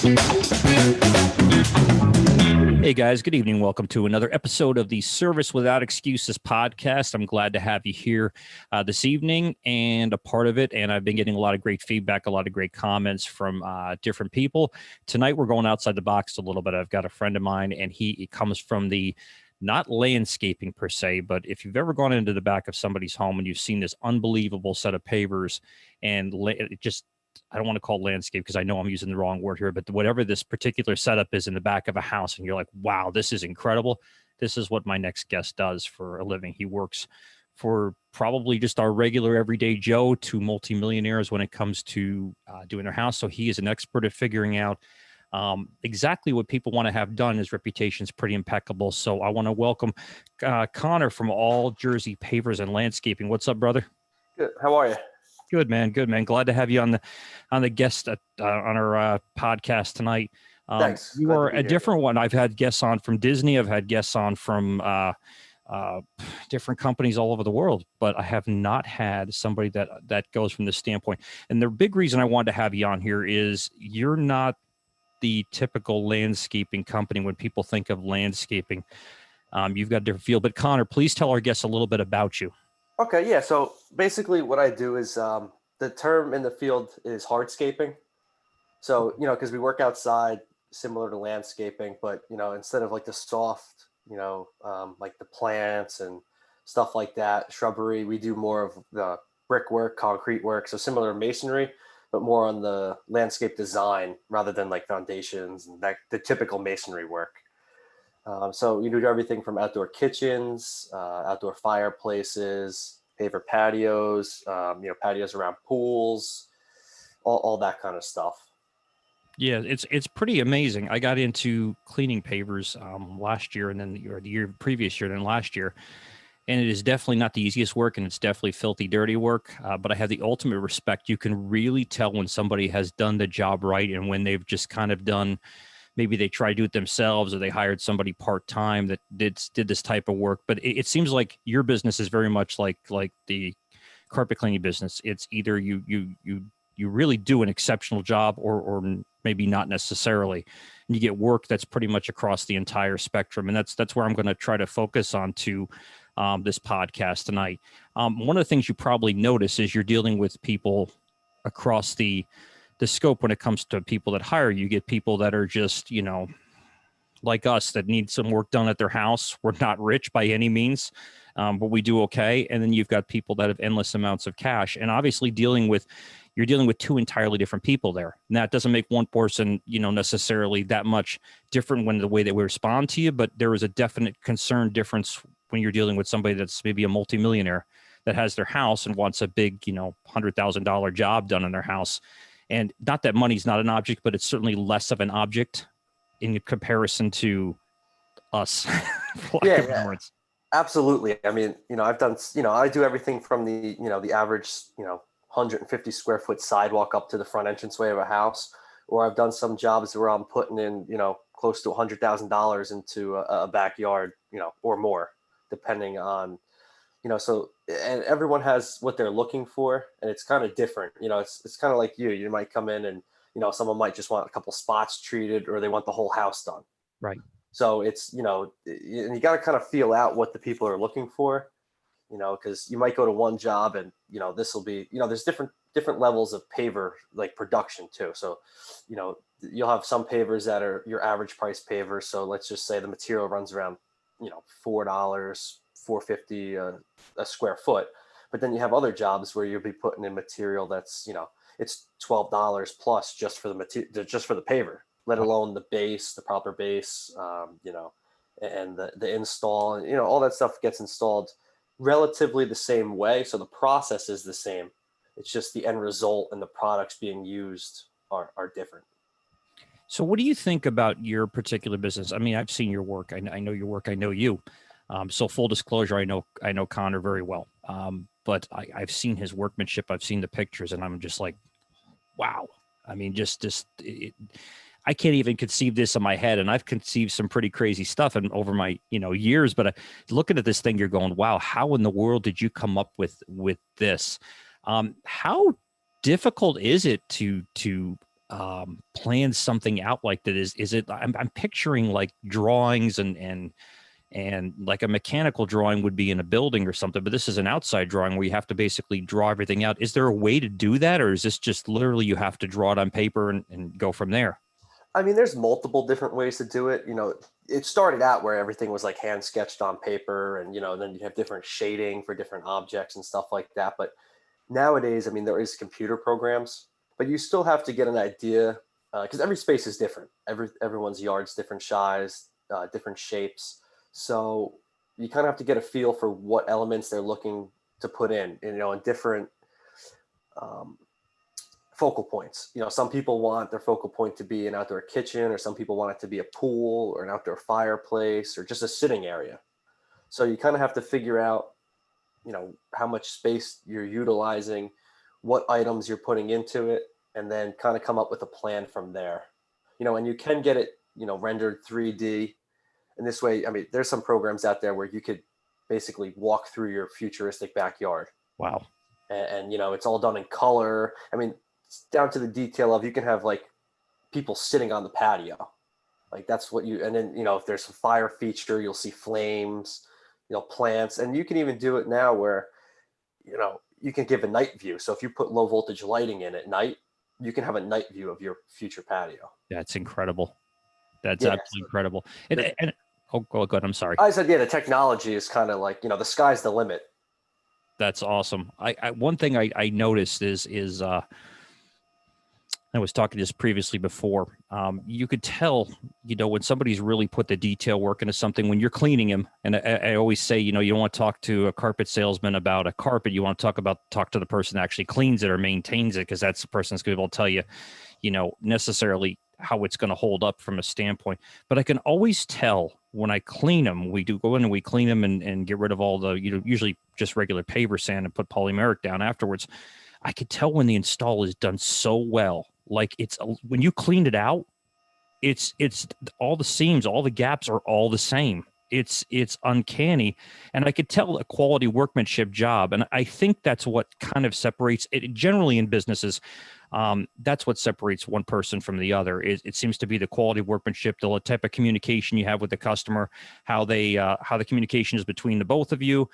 Hey guys, good evening. Welcome to another episode of the Service Without Excuses podcast. I'm glad to have you here this evening and a part of it. And I've been getting a lot of great feedback, a lot of great comments from different people. Tonight, we're going outside the box a little bit. I've got a friend of mine, and he comes from the not landscaping per se, but if you've ever gone into the back of somebody's home and you've seen this unbelievable set of pavers and I don't want to call it landscape because I know I'm using the wrong word here, but whatever this particular setup is in the back of a house, and you're like, wow, this is incredible. This is what my next guest does for a living. He works for probably just our regular everyday Joe to multimillionaires when it comes to doing their house. So he is an expert at figuring out exactly what people want to have done. His reputation is pretty impeccable. So I want to welcome Connor from All Jersey Pavers and Landscaping. What's up, brother? Good. How are you? Good, man. Good, man. Glad to have you on the guest on our podcast tonight. Thanks. You are a different one. I've had guests on from Disney. I've had guests on from different companies all over the world, but I have not had somebody that goes from this standpoint. And the big reason I wanted to have you on here is you're not the typical landscaping company. When people think of landscaping, you've got a different feel. But Connor, please tell our guests a little bit about you. Okay, yeah. So basically what I do is the term in the field is hardscaping. So, because we work outside similar to landscaping, but, instead of like the soft, like the plants and stuff like that, shrubbery, we do more of the brickwork, concrete work. So similar to masonry, but more on the landscape design rather than like foundations and the typical masonry work. So you do everything from outdoor kitchens, outdoor fireplaces, paver patios, patios around pools, all that kind of stuff. Yeah, it's pretty amazing. I got into cleaning pavers last year, and then the year previous year, and then last year, and it is definitely not the easiest work, and it's definitely filthy, dirty work. But I have the ultimate respect. You can really tell when somebody has done the job right, and when they've just kind of done. Maybe they try to do it themselves, or they hired somebody part-time that did this type of work. But it seems like your business is very much like the carpet cleaning business. It's either you really do an exceptional job or maybe not necessarily. And you get work that's pretty much across the entire spectrum. And that's where I'm going to try to focus on to this podcast tonight. One of the things you probably notice is you're dealing with people across the scope when it comes to people that hire you. You get people that are just, like us, that need some work done at their house. We're not rich by any means, but we do okay. And then you've got people that have endless amounts of cash. And obviously you're dealing with two entirely different people there. And that doesn't make one person, necessarily that much different when the way that we respond to you, but there is a definite concern difference when you're dealing with somebody that's maybe a multimillionaire that has their house and wants a big, $100,000 job done in their house. And not that money's not an object, but it's certainly less of an object in comparison to us. Yeah, absolutely. I mean, I've done, I do everything from the, the average, 150 square foot sidewalk up to the front entranceway of a house, or I've done some jobs where I'm putting in, close to $100,000 into a backyard, or more, depending on, so, and everyone has what they're looking for, and it's kind of different. It's kind of like you might come in and, someone might just want a couple spots treated, or they want the whole house done. Right. So it's, and you got to kind of feel out what the people are looking for, because you might go to one job and, this will be, there's different levels of paver, like production too. So, you'll have some pavers that are your average price pavers. So let's just say the material runs around, $4, $4.50 a square foot. But then you have other jobs where you'll be putting in material that's, it's $12 plus just for the paver, let alone the base, the proper base, and the install, and, all that stuff gets installed relatively the same way. So the process is the same. It's just the end result and the products being used are different. So what do you think about your particular business? I mean, I've seen your work. I know your work. I know you. So full disclosure, I know Connor very well. But I've seen his workmanship. I've seen the pictures, and I'm just like, wow. I mean, I can't even conceive this in my head, and I've conceived some pretty crazy stuff and over my years. But looking at this thing, you're going, wow, how in the world did you come up with this? How difficult is it to plan something out like that? Is it, I'm picturing like drawings and like a mechanical drawing would be in a building or something, but this is an outside drawing where you have to basically draw everything out. Is there a way to do that? Or is this just literally you have to draw it on paper and go from there? I mean, there's multiple different ways to do it. It started out where everything was like hand sketched on paper, and then you have different shading for different objects and stuff like that. But nowadays, I mean, there is computer programs, but you still have to get an idea because every space is different. Everyone's yard's different size, different shapes. So you kind of have to get a feel for what elements they're looking to put in different um, focal points. Some people want their focal point to be an outdoor kitchen, or some people want it to be a pool or an outdoor fireplace or just a sitting area. So you kind of have to figure out, how much space you're utilizing, what items you're putting into it, and then kind of come up with a plan from there. And you can get it, rendered 3D. And this way, I mean, there's some programs out there where you could basically walk through your futuristic backyard. Wow. And it's all done in color. I mean, down to the detail of, you can have like people sitting on the patio, like that's what you. And then if there's a fire feature, you'll see flames, plants. And you can even do it now where you can give a night view. So if you put low voltage lighting in at night, you can have a night view of your future patio. That's incredible. That's Yeah, absolutely so incredible. the, And oh, go ahead. I'm sorry. I said, yeah, the technology is kind of like, the sky's the limit. That's awesome. One thing I noticed is I was talking just previously before. You could tell, when somebody's really put the detail work into something when you're cleaning them. And I always say, you don't want to talk to a carpet salesman about a carpet. You want to talk to the person that actually cleans it or maintains it, because that's the person that's going to be able to tell you, necessarily how it's going to hold up from a standpoint. But I can always tell when I clean them. We do go in and we clean them and get rid of all the, usually just regular paver sand and put polymeric down afterwards. I could tell when the install is done so well. Like when you cleaned it out, it's all the seams, all the gaps are all the same. It's uncanny. And I could tell a quality workmanship job. And I think that's what kind of separates it generally in businesses. That's what separates one person from the other. It seems to be the quality of workmanship, the type of communication you have with the customer, how the communication is between the both of you.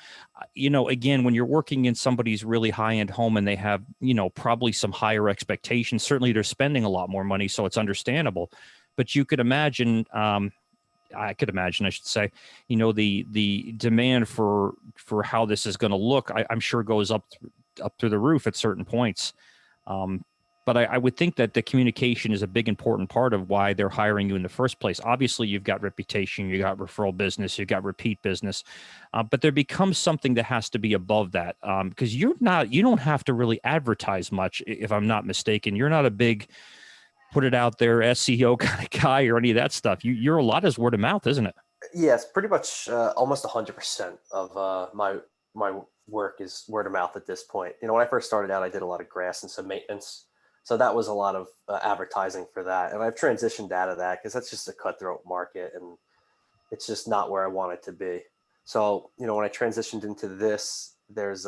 Again, when you're working in somebody's really high-end home and they have, probably some higher expectations, certainly they're spending a lot more money, so it's understandable. But you could imagine, I should say, the demand for how this is going to look, I'm sure goes up through the roof at certain points. But I would think that the communication is a big important part of why they're hiring you in the first place. Obviously, you've got reputation, you got referral business, you've got repeat business, but there becomes something that has to be above that, because you don't have to really advertise much, if I'm not mistaken. You're not a big put it out there SEO kind of guy or any of that stuff. You're a lot is word of mouth, isn't it? Yes, pretty much almost 100% of my work is word of mouth at this point. When I first started out, I did a lot of grass and some maintenance. So that was a lot of advertising for that. And I've transitioned out of that because that's just a cutthroat market and it's just not where I want it to be. So, when I transitioned into this, there's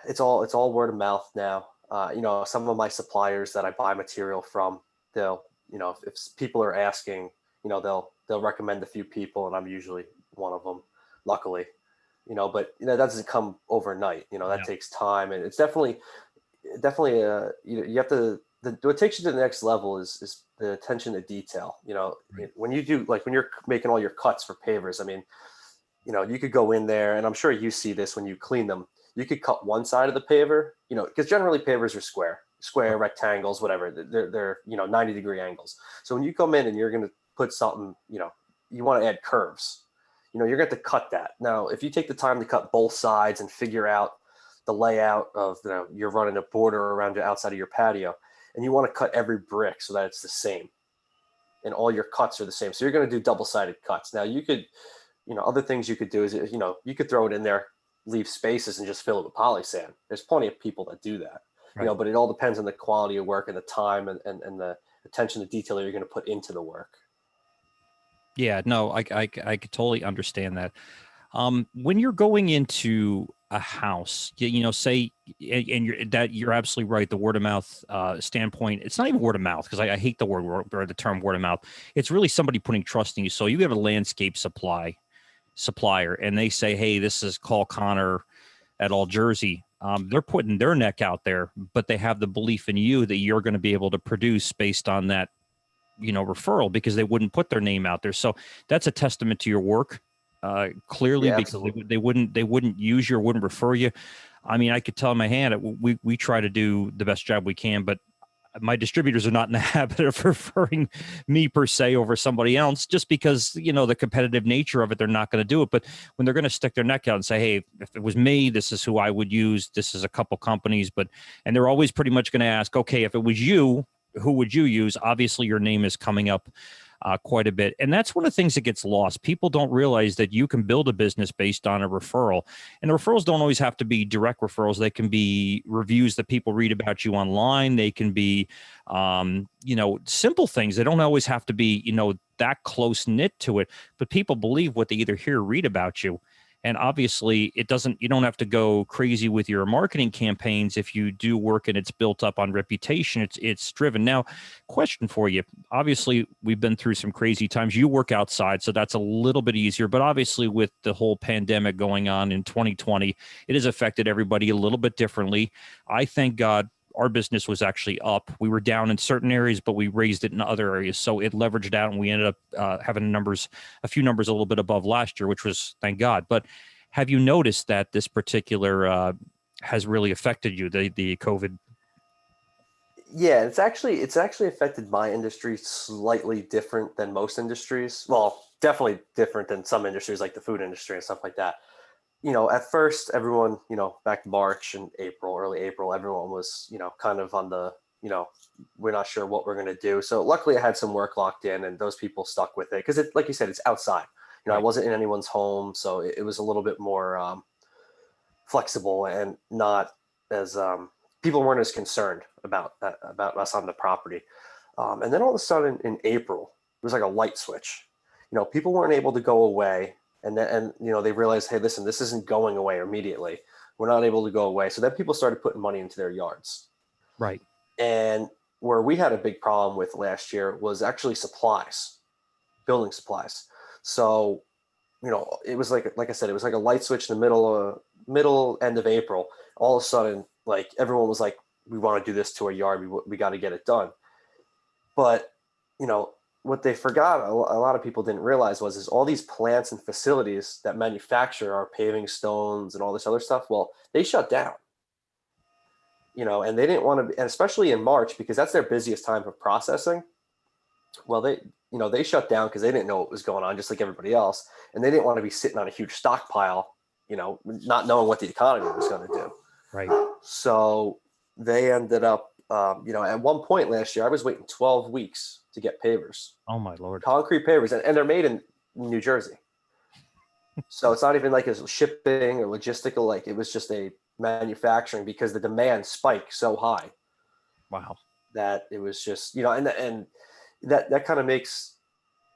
it's all word of mouth now. Some of my suppliers that I buy material from, they'll, if people are asking, they'll recommend a few people, and I'm usually one of them, luckily. But that doesn't come overnight. That Yeah. takes time, and it's definitely you have to. What takes you to the next level is the attention to detail. Right. When you do, like when you're making all your cuts for pavers, I mean, you could go in there, and I'm sure you see this when you clean them. You could cut one side of the paver, because generally pavers are square rectangles, whatever. They're 90-degree angles. So when you come in and you're going to put something, you want to add curves. You're going to cut that. Now, if you take the time to cut both sides and figure out the layout of, you're running a border around the outside of your patio, and you want to cut every brick so that it's the same, and all your cuts are the same. So you're going to do double-sided cuts. Now you could, other things you could do is, you could throw it in there, leave spaces, and just fill it with poly sand. There's plenty of people that do that, Right. but it all depends on the quality of work and the time and the attention to detail that you're going to put into the work. Yeah, no, I could totally understand that. When you're going into a house, say, and you're absolutely right. The word of mouth standpoint, it's not even word of mouth, because I hate the word or the term word of mouth. It's really somebody putting trust in you. So you have a landscape supplier, and they say, hey, this is Call Connor at All Jersey. They're putting their neck out there, but they have the belief in you that you're going to be able to produce based on that, referral, because they wouldn't put their name out there. So that's a testament to your work, clearly, Yeah, because absolutely. they wouldn't use you or wouldn't refer you. I mean, I could tell in my hand, we try to do the best job we can, but my distributors are not in the habit of referring me per se over somebody else, just because, the competitive nature of it, they're not going to do it. But when they're going to stick their neck out and say, hey, if it was me, this is who I would use. This is a couple companies, and they're always pretty much going to ask, okay, if it was you, who would you use? Obviously your name is coming up quite a bit. And that's one of the things that gets lost. People don't realize that you can build a business based on a referral. And the referrals don't always have to be direct referrals. They can be reviews that people read about you online. They can be, simple things. They don't always have to be, that close knit to it. But people believe what they either hear or read about you. And obviously you don't have to go crazy with your marketing campaigns if you do work and it's built up on reputation. It's driven. Now, question for you. Obviously, we've been through some crazy times. You work outside, so that's a little bit easier. But obviously, with the whole pandemic going on in 2020, it has affected everybody a little bit differently. I thank God our business was actually up. We were down in certain areas, but we raised it in other areas. So it leveraged out, and we ended up having a few numbers a little bit above last year, which was, thank God. But have you noticed that this particular has really affected you, the COVID? Yeah, it's actually affected my industry slightly different than most industries. Well, definitely different than some industries like the food industry and stuff like that. At first, everyone, back March and April, early April, everyone was, kind of on the, we're not sure what we're going to do. So luckily I had some work locked in, and those people stuck with it, because like you said, it's outside. I Right. wasn't in anyone's home. So it was a little bit more flexible, and not as, people weren't as concerned about us on the property. And then all of a sudden in April, it was like a light switch. People weren't able to go away, and they realized, hey, listen, this isn't going away immediately. We're not able to go away. So then people started putting money into their yards. Right. And where we had a big problem with last year was actually supplies, building supplies. So it was like I said, it was like a light switch in the middle end of April. All of a sudden, like, everyone was like, we want to do this to our yard. We got to get it done. But what they forgot, a lot of people didn't realize, is all these plants and facilities that manufacture our paving stones and all this other stuff. Well, they shut down. And they didn't want to, and especially in March, because that's their busiest time of processing. Well, they shut down because they didn't know what was going on, just like everybody else, and they didn't want to be sitting on a huge stockpile, not knowing what the economy was going to do. Right. So they ended up, at one point last year, I was waiting 12 weeks to get pavers, Oh my Lord. concrete pavers, and they're made in New Jersey. So it's not even like it's shipping or logistical, like it was just a manufacturing, because the demand spiked so high Wow. that it was just, and that kind of makes,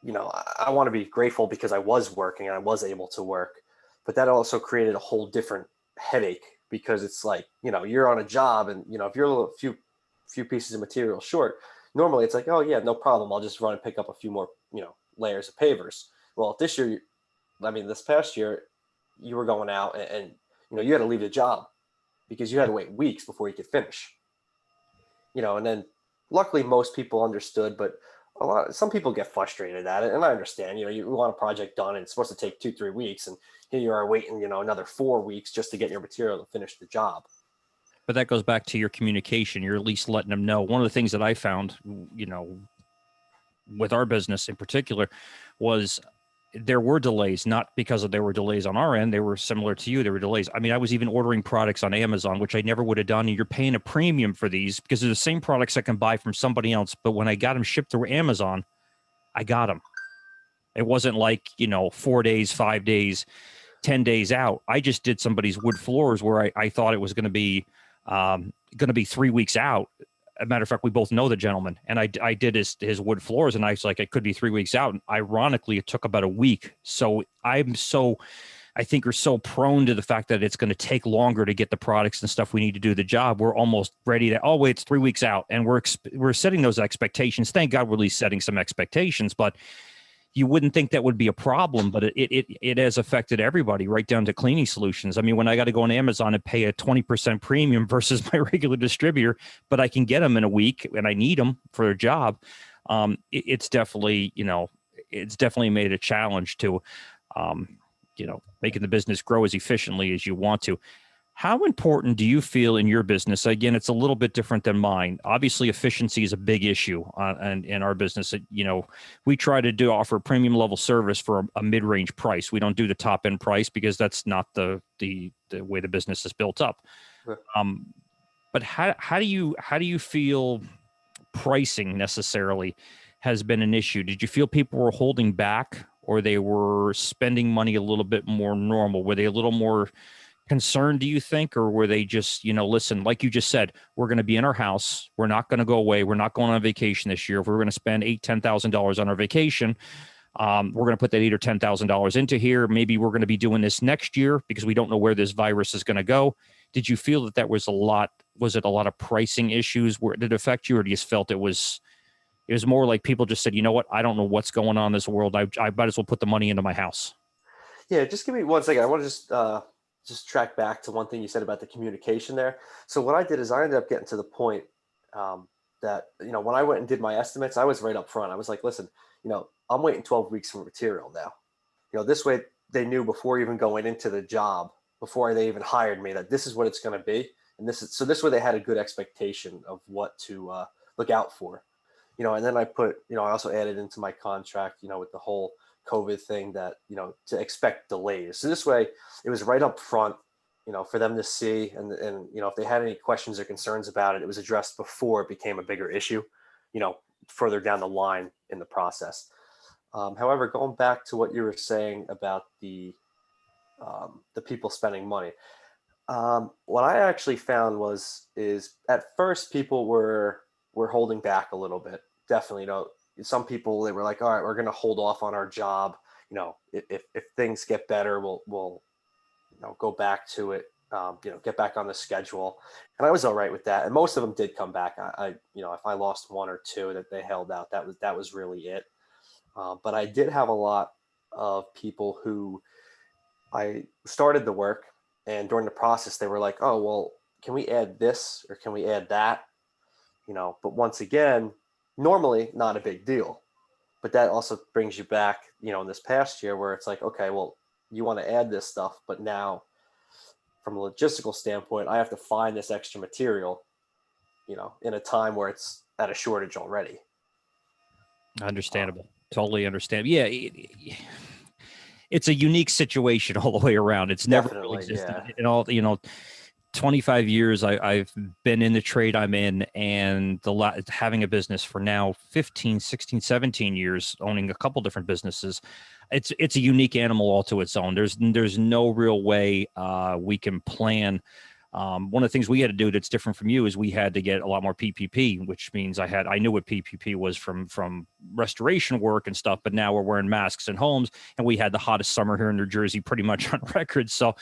I want to be grateful because I was working and I was able to work, but that also created a whole different headache, because it's like, you're on a job, and if you're a few pieces of material short, normally it's like, oh yeah, no problem, I'll just run and pick up a few more, layers of pavers. Well, this past year, you were going out, and you had to leave the job because you had Yeah. to wait weeks before you could finish. And then luckily most people understood, but some people get frustrated at it, and I understand. You want a project done, and it's supposed to take 2-3 weeks, and here you are waiting, another 4 weeks just to get your material to finish the job. But that goes back to your communication. You're at least letting them know. One of the things that I found, with our business in particular, was there were delays, not because there were delays on our end. They were similar to you. There were delays. I mean, I was even ordering products on Amazon, which I never would have done. And you're paying a premium for these because they're the same products I can buy from somebody else. But when I got them shipped through Amazon, I got them. It wasn't like, 4 days, 5 days, 10 days out. I just did somebody's wood floors where I thought it was going to be 3 weeks out. As a matter of fact, we both know the gentleman, and I did his wood floors, and I was like, it could be 3 weeks out. And ironically, it took about a week. So I'm so I think are so prone to the fact that it's going to take longer to get the products and stuff we need to do the job. We're almost ready to, oh, wait, it's 3 weeks out. And we're setting those expectations. Thank God we're at least setting some expectations, but you wouldn't think that would be a problem, but it has affected everybody right down to cleaning solutions. I mean, when I got to go on Amazon and pay a 20% premium versus my regular distributor, but I can get them in a week and I need them for a job. It's definitely, it's definitely made a challenge to, making the business grow as efficiently as you want to. How important do you feel in your business? Again, it's a little bit different than mine. Obviously, efficiency is a big issue in our business. We try to offer premium level service for a mid-range price. We don't do the top end price because that's not the way the business is built up. Sure. But how do you feel pricing necessarily has been an issue? Did you feel people were holding back, or they were spending money a little bit more normal? Were they a little more concerned, do you think, or were they just, listen, like you just said, we're going to be in our house, we're not going to go away, we're not going on vacation this year. If we're going to spend $8,000-$10,000 on our vacation, we're going to put that $8,000 or $10,000 into here. Maybe we're going to be doing this next year because we don't know where this virus is going to go. Did you feel that was a lot? Was it a lot of pricing issues? Did it affect you, or do you felt it was more like people just said, you know what, I don't know what's going on in this world. I might as well put the money into my house. Yeah, just give me 1 second. I want to just track back to one thing you said about the communication there. So what I did is I ended up getting to the point that, when I went and did my estimates, I was right up front. I was like, listen, I'm waiting 12 weeks for material now. This way they knew before even going into the job, before they even hired me, that this is what it's going to be. And this way they had a good expectation of what to look out for. And then I put, I also added into my contract, with the whole COVID thing that, to expect delays. So this way it was right up front, for them to see. And if they had any questions or concerns about it, it was addressed before it became a bigger issue, further down the line in the process. However, going back to what you were saying about the people spending money, what I actually found is at first people were holding back a little bit. Definitely, some people, they were like, all right, we're going to hold off on our job. If things get better, we'll go back to it. Get back on the schedule. And I was all right with that. And most of them did come back. If I lost one or two that they held out, that was really it. But I did have a lot of people who I started the work, and during the process, they were like, oh, well, can we add this or can we add that? But once again, normally not a big deal. But that also brings you back, in this past year where it's like, okay, well, you want to add this stuff, but now from a logistical standpoint, I have to find this extra material, in a time where it's at a shortage already. Understandable. Totally understand. Yeah. It's a unique situation all the way around. It's never really existed in all, 25 years I've been in the trade I'm in, and having a business for now 15, 16, 17 years, owning a couple different businesses. It's a unique animal all to its own. There's no real way we can plan. One of the things we had to do that's different from you is we had to get a lot more PPP, which means I knew what PPP was from restoration work and stuff, but now we're wearing masks in homes, and we had the hottest summer here in New Jersey pretty much on record. So,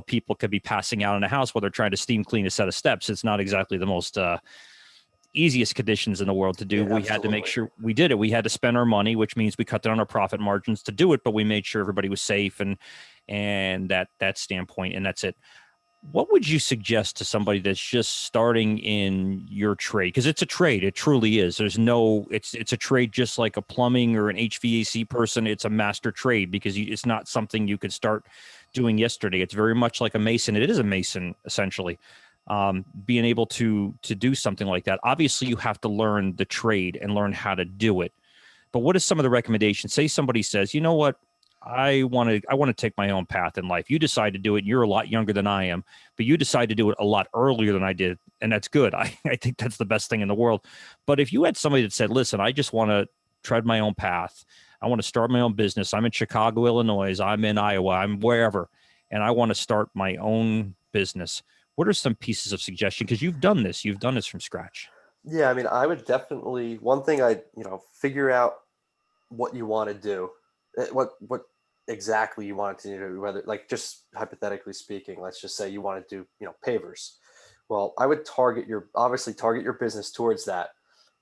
people could be passing out in a house while they're trying to steam clean a set of steps. It's not exactly the most easiest conditions in the world to do. Yeah, we had to make sure we did it. We had to spend our money, which means we cut down our profit margins to do it, but we made sure everybody was safe and that standpoint, and that's it. What would you suggest to somebody that's just starting in your trade? Because it's a trade. It truly is. It's a trade just like a plumbing or an HVAC person. It's a master trade because it's not something you could start doing yesterday. It's very much like a mason. It is a mason, essentially. Being able to do something like that. Obviously, you have to learn the trade and learn how to do it. But what is some of the recommendations? Say somebody says, you know what? I want to take my own path in life. You decide to do it. You're a lot younger than I am, but you decide to do it a lot earlier than I did. And that's good. I think that's the best thing in the world. But if you had somebody that said, listen, I just want to tread my own path. I want to start my own business. I'm in Chicago, Illinois. I'm in Iowa. I'm wherever. And I want to start my own business. What are some pieces of suggestion? Because you've done this from scratch. Yeah. I mean, I would definitely, one thing figure out what you want to do, what exactly you want to do, whether like just hypothetically speaking, let's just say you want to do, pavers. Well, I would obviously target your business towards that,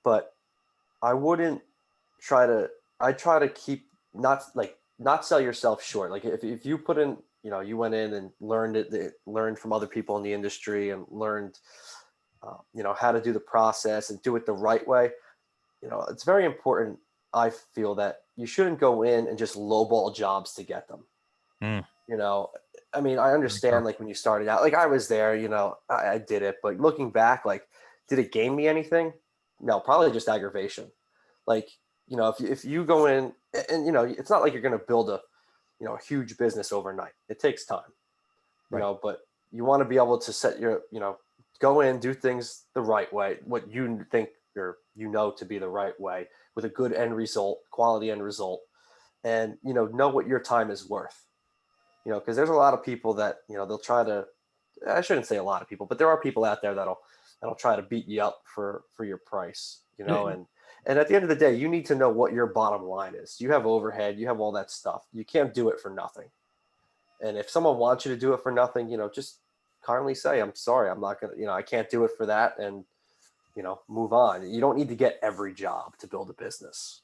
but I wouldn't try to, I try to keep, not sell yourself short. Like if you put in, you went in and learned from other people in the industry and learned, how to do the process and do it the right way. It's very important. I feel that you shouldn't go in and just lowball jobs to get them. Mm, You know, I mean, I very true. understand like when you started out, like I was there, I did it, but looking back, like, did it gain me anything? No, probably just aggravation. Like, if you go in and, it's not like you're going to build a huge business overnight. It takes time, Right. but you want to be able to go in, do things the right way, what you think or to be the right way with a good end result, quality end result, and, know what your time is worth. Because there's a lot of people that, they'll try to, I shouldn't say a lot of people, but there are people out there that'll try to beat you up for your price, Eh, and at the end of the day, you need to know what your bottom line is. You have overhead, you have all that stuff. You can't do it for nothing. And if someone wants you to do it for nothing, just kindly say, I'm sorry, I'm not going to, I can't do it for that. And, move on. You don't need to get every job to build a business.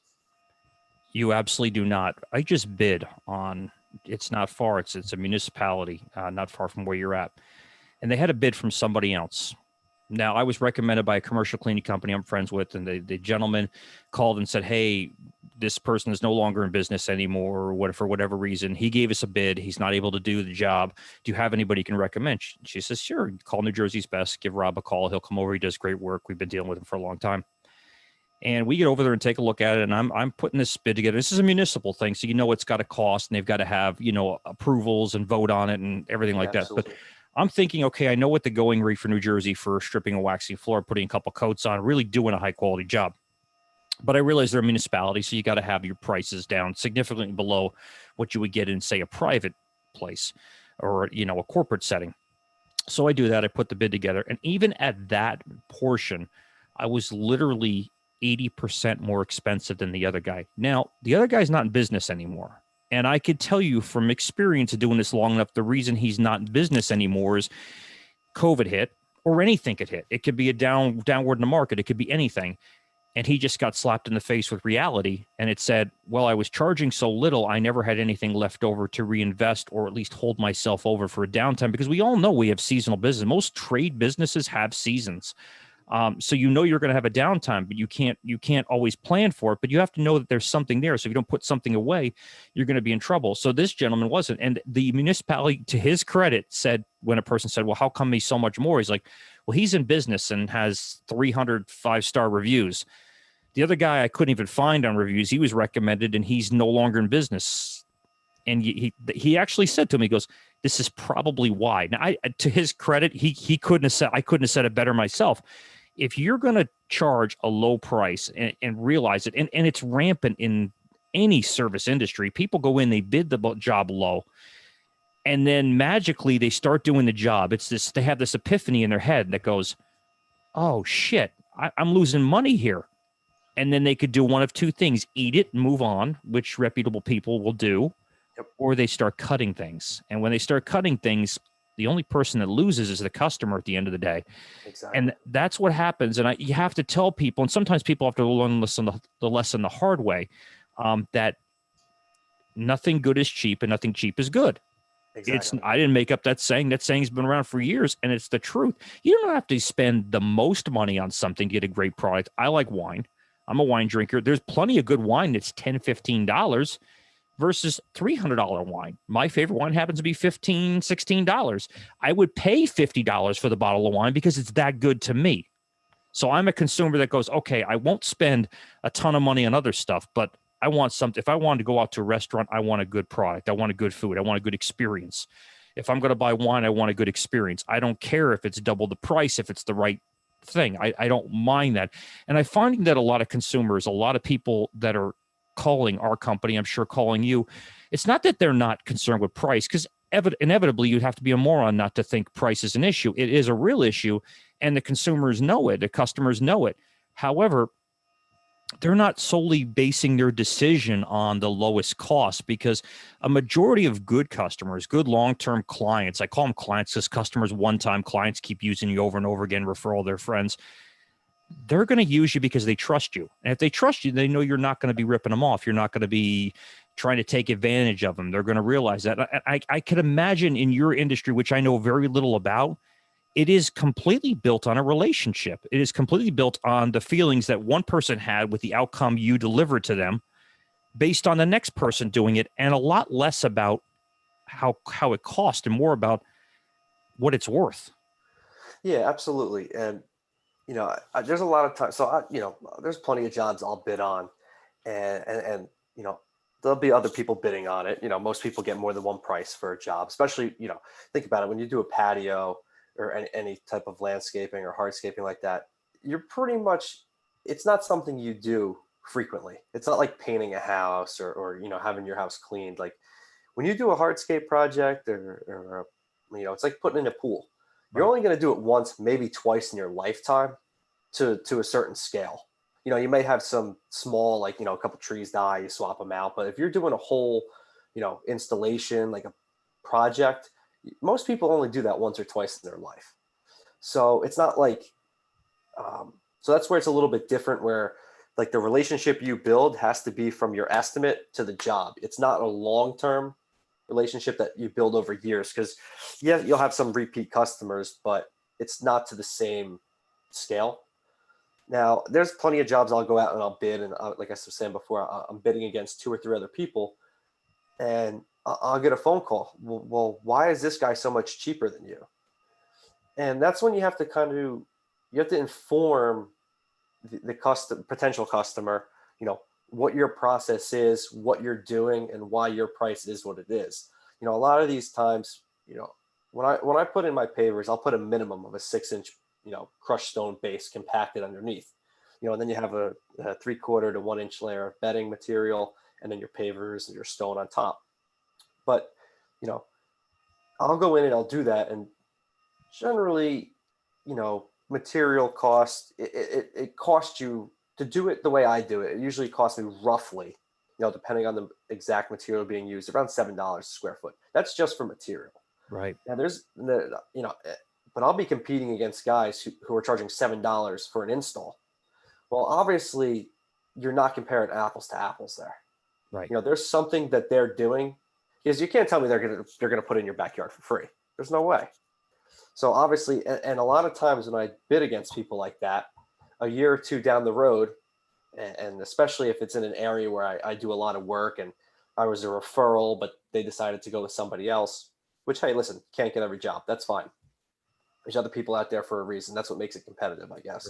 You absolutely do not. I just bid on. It's not far. It's a municipality, not far from where you're at, and they had a bid from somebody else. Now, I was recommended by a commercial cleaning company I'm friends with, and the gentleman called and said, "Hey, this person is no longer in business anymore, or what, for whatever reason. He gave us a bid. He's not able to do the job. Do you have anybody you can recommend?" She says, "Sure. Call New Jersey's Best. Give Rob a call. He'll come over. He does great work. We've been dealing with him for a long time." And we get over there and take a look at it, and I'm putting this bid together. This is a municipal thing, so it's got a cost, and they've got to have approvals and vote on it and everything Yeah, like that. But absolutely. I'm thinking, okay, I know what the going rate for New Jersey for stripping and waxing floor, putting a couple coats on, really doing a high quality job. But I realize they're a municipality, so you got to have your prices down significantly below what you would get in, say, a private place or a corporate setting. So I do that. I put the bid together, and even at that portion, I was literally 80% more expensive than the other guy. Now, the other guy's not in business anymore. And I could tell you from experience of doing this long enough, the reason he's not in business anymore is COVID hit, or anything could hit. It could be a downward in the market. It could be anything. And he just got slapped in the face with reality. And it said, well, I was charging so little, I never had anything left over to reinvest or at least hold myself over for a downtime, because we all know we have seasonal business. Most trade businesses have seasons. So you're going to have a downtime, but you can't always plan for it. But you have to know that there's something there. So if you don't put something away, you're going to be in trouble. So this gentleman wasn't. And the municipality, to his credit, said, when a person said, well, how come he's so much more? He's like, well, he's in business and has 300 5-star reviews. The other guy I couldn't even find on reviews. He was recommended, and he's no longer in business. And he actually said to me, he goes, this is probably why. Now, to his credit, he couldn't have said, I couldn't have said it better myself. If you're going to charge a low price and realize it, and it's rampant in any service industry, people go in, they bid the job low, and then magically they start doing the job. They have this epiphany in their head that goes, oh shit, I'm losing money here. And then they could do one of two things: eat it and move on, which reputable people will do, Yep. or they start cutting things. And when they start cutting things, the only person that loses is the customer at the end of the day. Exactly. And that's what happens. And you have to tell people, and sometimes people have to learn the lesson the hard way, that nothing good is cheap and nothing cheap is good. Exactly. I didn't make up that saying. That saying's been around for years, and it's the truth. You don't have to spend the most money on something to get a great product. I like wine. I'm a wine drinker. There's plenty of good wine that's $10, $15 versus $300 wine. My favorite wine happens to be $15, $16. I would pay $50 for the bottle of wine because it's that good to me. So I'm a consumer that goes, okay, I won't spend a ton of money on other stuff, but I want something. If I wanted to go out to a restaurant, I want a good product. I want a good food. I want a good experience. If I'm going to buy wine, I want a good experience. I don't care if it's double the price, if it's the right thing. I don't mind that. And I'm finding that a lot of consumers, a lot of people that are calling our company, I'm sure calling you, it's not that they're not concerned with price, because inevitably you'd have to be a moron not to think price is an issue. It is a real issue, and the consumers know it. The customers know it. However, they're not solely basing their decision on the lowest cost, because a majority of good customers, good long-term clients, I call them clients because customers, one-time clients, keep using you over and over again, refer all their friends. They're going to use you because they trust you. And if they trust you, they know you're not going to be ripping them off. You're not going to be trying to take advantage of them. They're going to realize that. I can imagine in your industry, which I know very little about, it is completely built on a relationship. It is completely built on the feelings that one person had with the outcome you delivered to them based on the next person doing it, and a lot less about how it cost and more about what it's worth. Yeah, absolutely. And there's a lot of time. So there's plenty of jobs I'll bid on, and there'll be other people bidding on it. Most people get more than one price for a job, especially think about it when you do a patio or any type of landscaping or hardscaping like that. You're pretty much, it's not something you do frequently. It's not like painting a house or having your house cleaned. Like when you do a hardscape project or it's like putting in a pool. You're Right. only going to do it once, maybe twice in your lifetime to a certain scale. You may have some small, like, a couple trees die, you swap them out. But if you're doing a whole, installation, like a project, most people only do that once or twice in their life. So it's not like, so that's where it's a little bit different, where like the relationship you build has to be from your estimate to the job. It's not a long-term relationship that you build over years, because yeah, you'll have some repeat customers, but it's not to the same scale. Now, there's plenty of jobs I'll go out and I'll bid, and like I was saying before, I'm bidding against two or three other people, and I'll get a phone call. Well, why is this guy so much cheaper than you? And that's when you have to inform the potential customer, what your process is, what you're doing, and why your price is what it is. A lot of these times, when I put in my pavers, I'll put a minimum of a 6-inch, crushed stone base compacted underneath, and then you have a 3/4 to 1-inch layer of bedding material, and then your pavers and your stone on top. But, you know, I'll go in and I'll do that, and generally, material cost, it costs you to do it the way I do it. It usually costs me roughly, depending on the exact material being used, around $7 a square foot. That's just for material. Right. Now but I'll be competing against guys who are charging $7 for an install. Well, obviously, you're not comparing apples to apples there. Right. There's something that they're doing, because you can't tell me they're gonna put it in your backyard for free. There's no way. So obviously, and a lot of times when I bid against people like that, a year or two down the road, and especially if it's in an area where I do a lot of work and I was a referral, but they decided to go with somebody else, which, hey, listen, can't get every job. That's fine. There's other people out there for a reason. That's what makes it competitive, I guess.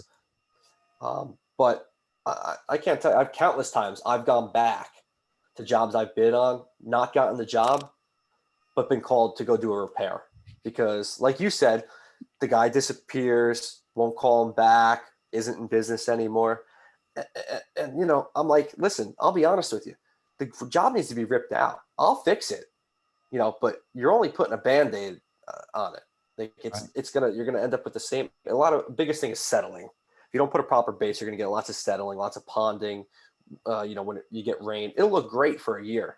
But I can't tell you, I've countless times I've gone back to jobs I've bid on, not gotten the job, but been called to go do a repair. Because like you said, the guy disappears, won't call him back, isn't in business anymore. And I'm like, listen, I'll be honest with you. The job needs to be ripped out. I'll fix it, but you're only putting a Band-Aid on it. Like you're gonna end up with the same. Biggest thing is settling. If you don't put a proper base, you're gonna get lots of settling, lots of ponding. When you get rain, it'll look great for a year.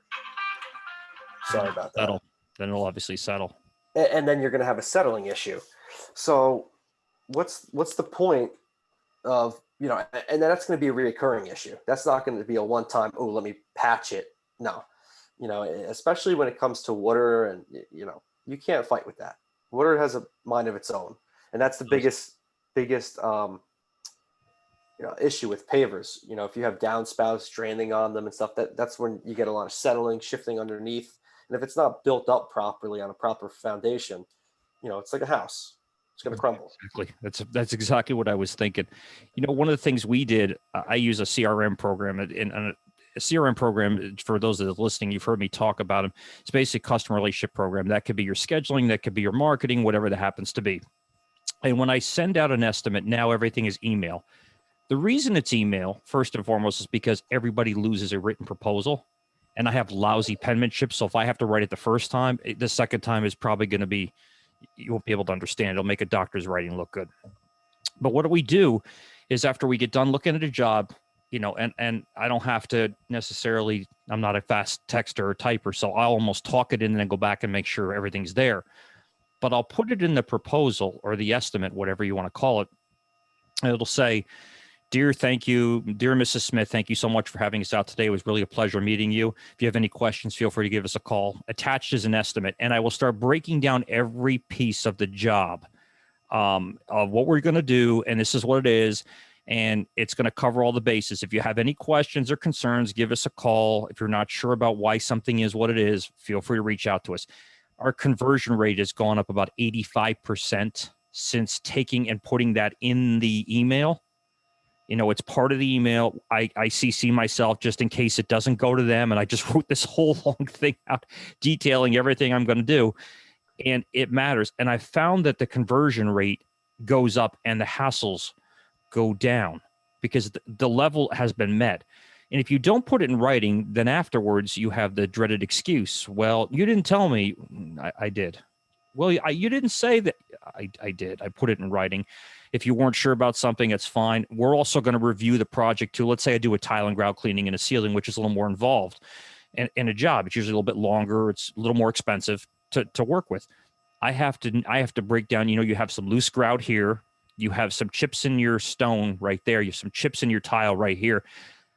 Sorry about that. Settle. Then it'll obviously settle. And then you're gonna have a settling issue. So what's the point of, and that's going to be a reoccurring issue. That's not going to be a one-time, oh, let me patch it. No, especially when it comes to water, and you can't fight with that. Water has a mind of its own, and that's the biggest issue with pavers. If you have downspouts draining on them and stuff, that's when you get a lot of settling, shifting underneath, and if it's not built up properly on a proper foundation, it's like a house. It's going to crumble. Exactly. That's exactly what I was thinking. One of the things we did, I use a CRM program, and a CRM program, for those that are listening, you've heard me talk about them. It's basically a customer relationship program. That could be your scheduling, that could be your marketing, whatever that happens to be. And when I send out an estimate, now everything is email. The reason it's email, first and foremost, is because everybody loses a written proposal, and I have lousy penmanship. So if I have to write it the first time, the second time is probably going to be, you won't be able to understand. It'll make a doctor's writing look good. But what we do is, after we get done looking at a job, and I don't have to necessarily, I'm not a fast texter or typer, so I'll almost talk it in and then go back and make sure everything's there. But I'll put it in the proposal or the estimate, whatever you want to call it. And it'll say, dear Mrs. Smith, thank you so much for having us out today. It was really a pleasure meeting you. If you have any questions, feel free to give us a call. Attached is an estimate. And I will start breaking down every piece of the job, of what we're going to do. And this is what it is. And it's going to cover all the bases. If you have any questions or concerns, give us a call. If you're not sure about why something is what it is, feel free to reach out to us. Our conversion rate has gone up about 85% since taking and putting that in the email. It's part of the email. I CC myself just in case it doesn't go to them. And I just wrote this whole long thing out detailing everything I'm going to do. And it matters. And I found that the conversion rate goes up and the hassles go down because the level has been met. And if you don't put it in writing, then afterwards you have the dreaded excuse. Well, you didn't tell me. I did. Well, you didn't say that. I did. I put it in writing. If you weren't sure about something, it's fine. We're also going to review the project too. Let's say I do a tile and grout cleaning and a ceiling, which is a little more involved, and a job. It's usually a little bit longer. It's a little more expensive to work with. I have to break down. You have some loose grout here. You have some chips in your stone right there. You have some chips in your tile right here.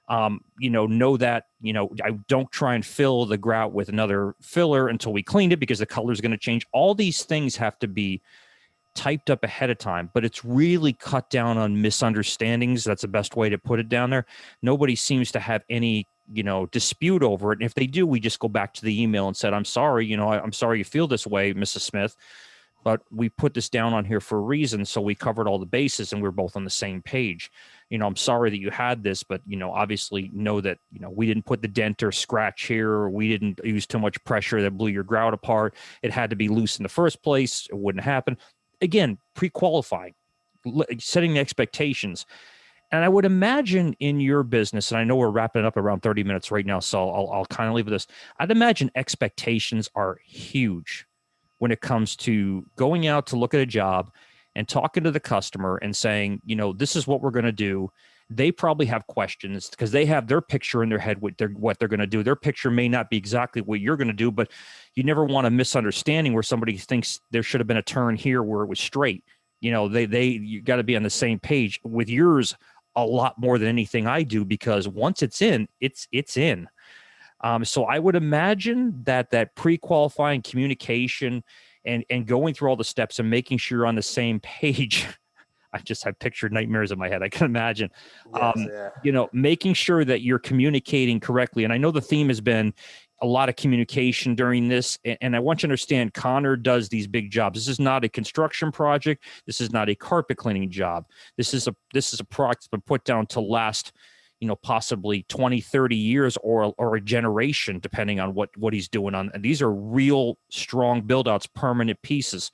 Know that, I don't try and fill the grout with another filler until we cleaned it because the color is going to change. All these things have to be typed up ahead of time, but it's really cut down on misunderstandings. That's the best way to put it down there. Nobody seems to have any, dispute over it. And if they do, we just go back to the email and said, I'm sorry, I'm sorry you feel this way, Mrs. Smith, but we put this down on here for a reason. So we covered all the bases and we're both on the same page. I'm sorry that you had this, but, obviously know that, we didn't put the dent or scratch here, or we didn't use too much pressure that blew your grout apart. It had to be loose in the first place. It wouldn't happen. Again, pre-qualifying, setting the expectations. And I would imagine in your business, and I know we're wrapping up around 30 minutes right now, so I'll kind of leave this. I'd imagine expectations are huge when it comes to going out to look at a job and talking to the customer and saying, this is what we're going to do. They probably have questions because they have their picture in their head what they're going to do. Their picture may not be exactly what you're going to do, but you never want a misunderstanding where somebody thinks there should have been a turn here where it was straight. You got to be on the same page with yours a lot more than anything I do, because once it's in, it's in. So I would imagine that pre-qualifying communication and going through all the steps and making sure you're on the same page. I just have pictured nightmares in my head. I can imagine, Yes, yeah. Making sure that you're communicating correctly. And I know the theme has been a lot of communication during this. And I want you to understand, Connor does these big jobs. This is not a construction project. This is not a carpet cleaning job. This is a product that's been put down to last, possibly 20, 30 years or a generation, depending on what he's doing on. And these are real strong build outs, permanent pieces.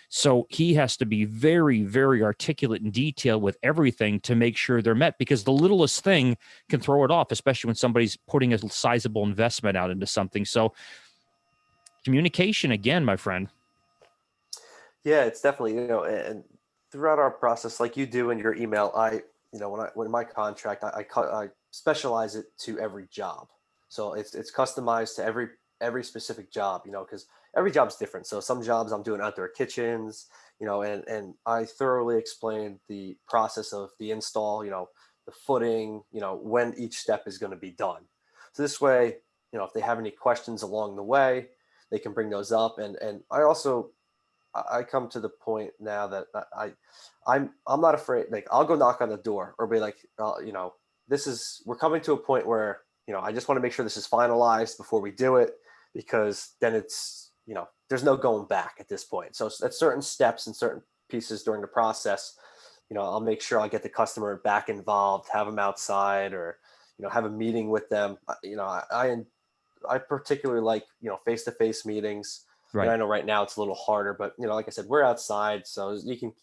So he has to be very, very articulate and detailed with everything to make sure they're met, because the littlest thing can throw it off, especially when somebody's putting a sizable investment out into something. So communication again, my friend. Yeah, it's definitely, and throughout our process, like you do in your email, when my contract, I specialize it to every job. So it's customized to every specific job, because every job's different. So some jobs I'm doing outdoor kitchens, and I thoroughly explained the process of the install, the footing, when each step is going to be done. So this way, if they have any questions along the way, they can bring those up. And I come to the point now that I'm not afraid. Like, I'll go knock on the door or be like, we're coming to a point where, I just want to make sure this is finalized before we do it, because then it's, there's no going back at this point. So at certain steps and certain pieces during the process, I'll make sure I'll get the customer back involved, have them outside, or, have a meeting with them. I particularly like, face-to-face meetings. Right. And I know right now it's a little harder, but, like I said, we're outside, so you can,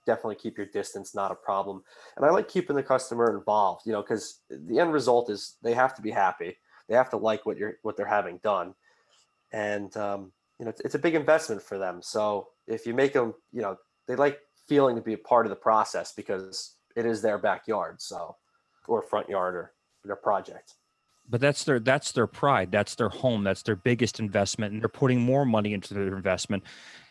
definitely keep your distance, not a problem. And I like keeping the customer involved, because the end result is they have to be happy. They have to like what they're having done. And, it's a big investment for them. So if you make them, they like feeling to be a part of the process because it is their backyard. So or front yard or their project. But that's their pride. That's their home. That's their biggest investment. And they're putting more money into their investment.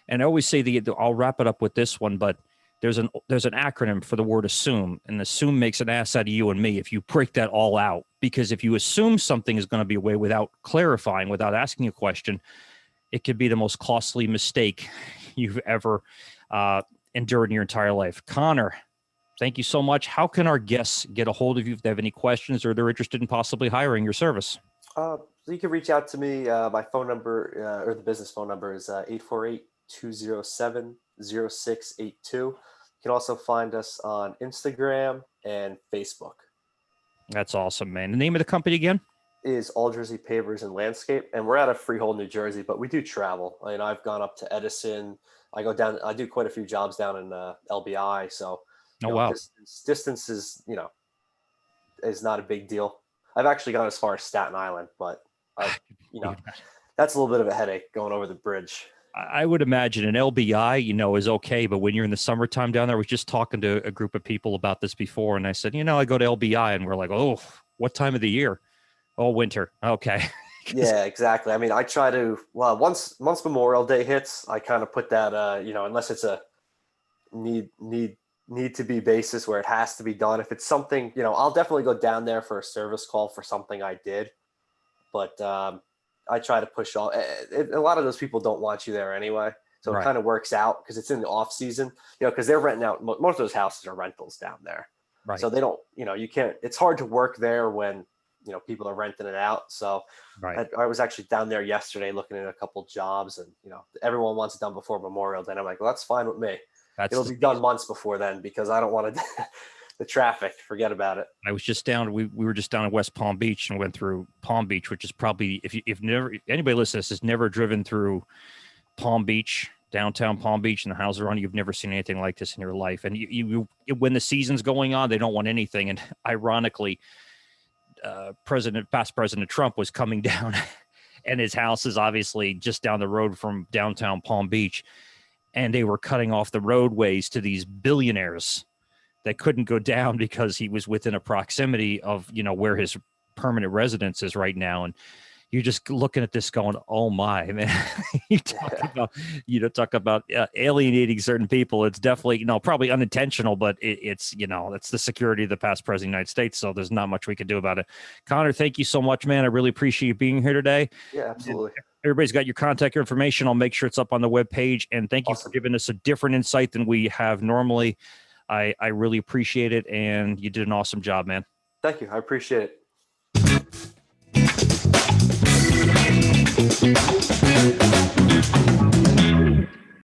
And I always say I'll wrap it up with this one, but there's an acronym for the word assume, and assume makes an ass out of you and me if you break that all out. Because if you assume something is going to be a way without clarifying, without asking a question, it could be the most costly mistake you've ever endured in your entire life. Connor, thank you so much. How can our guests get a hold of you if they have any questions or they're interested in possibly hiring your service? So you can reach out to me. My phone number or the business phone number is 848-207-0682. You can also find us on Instagram and Facebook. That's awesome, man. The name of the company again? Is All Jersey Pavers&Landscape, and we're out of Freehold, New Jersey, but we do travel. I mean, I've gone up to Edison. I go down. I do quite a few jobs down in LBI. So, wow, distance is is not a big deal. I've actually gone as far as Staten Island, but that's a little bit of a headache going over the bridge. I would imagine an LBI, is okay, but when you're in the summertime down there, I was just talking to a group of people about this before, and I said, I go to LBI, and we're like, oh, what time of the year? Oh, winter. Okay. Yeah, exactly. I mean, I try to, once Memorial Day hits, I kind of put that, unless it's a need to be basis where it has to be done. If it's something, I'll definitely go down there for a service call for something I did, but I try to push off. A lot of those people don't want you there anyway. So It kind of works out because it's in the off season, because they're renting out. Most of those houses are rentals down there. Right. So they don't, you can't, it's hard to work there when, people are renting it out. So I was actually down there yesterday looking at a couple jobs, and, everyone wants it done before Memorial Day. I'm like, well, that's fine with me. It'll be done months before then because I don't want to, the traffic, forget about it. I was just down, we were just down in West Palm Beach and went through Palm Beach, which is probably, if anybody listening to this has never driven through Palm Beach, downtown Palm Beach and the houses around, you've never seen anything like this in your life. And you when the season's going on, they don't want anything. And ironically, past President Trump was coming down and his house is obviously just down the road from downtown Palm Beach. And they were cutting off the roadways to these billionaires that couldn't go down because he was within a proximity of, where his permanent residence is right now. And you're just looking at this going, oh my, man, you talk about alienating certain people. It's definitely, probably unintentional, but it's the security of the past president of the United States. So there's not much we can do about it. Connor, thank you so much, man. I really appreciate you being here today. Yeah, absolutely. Everybody's got your contact information. I'll make sure it's up on the webpage. And thank you for giving us a different insight than we have normally. I really appreciate it. And you did an awesome job, man. Thank you. I appreciate it.